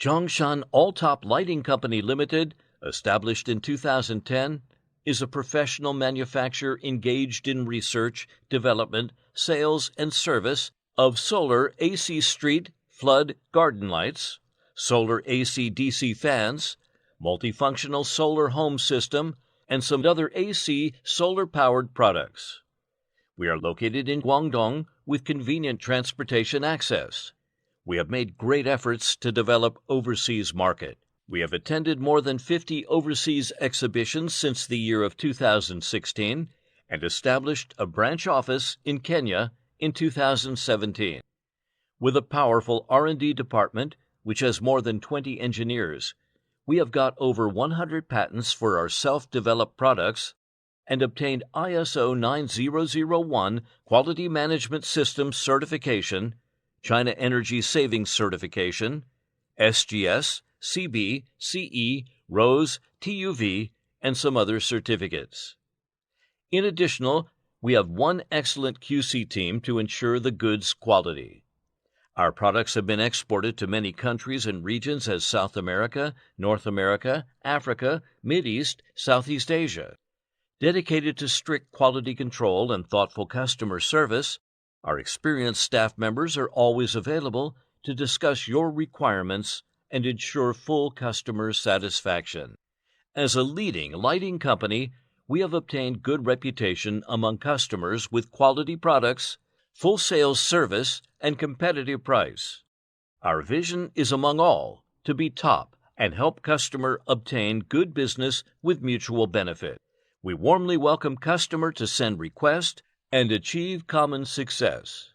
Zhongshan ALLTOP Lighting Co Limited, established in 2010, is a professional manufacturer engaged in research, development, sales, and service of solar AC street, flood, garden lights, solar AC/DC fans, multifunctional solar home system, and some other AC solar-powered products. We are located in Guangdong with convenient transportation access. We have made great efforts to develop overseas market. We have attended more than 50 overseas exhibitions since the year of 2016 and established a branch office in Kenya in 2017. With a powerful R&D department, which has more than 20 engineers, we have got over 100 patents for our self-developed products and obtained ISO 9001 Quality Management System certification, China Energy Savings Certification, SGS, CB, CE, RoHS, TUV, and some other certificates. In addition, we have one excellent QC team to ensure the goods quality. Our products have been exported to many countries and regions as South America, North America, Africa, Mideast, Southeast Asia. Dedicated to strict quality control and thoughtful customer service, our experienced staff members are always available to discuss your requirements and ensure full customer satisfaction. As a leading lighting company, we have obtained good reputation among customers with quality products, full sales service, and competitive price. Our vision is among all to be top and help customer obtain good business with mutual benefit. We warmly welcome customer to send request and achieve common success.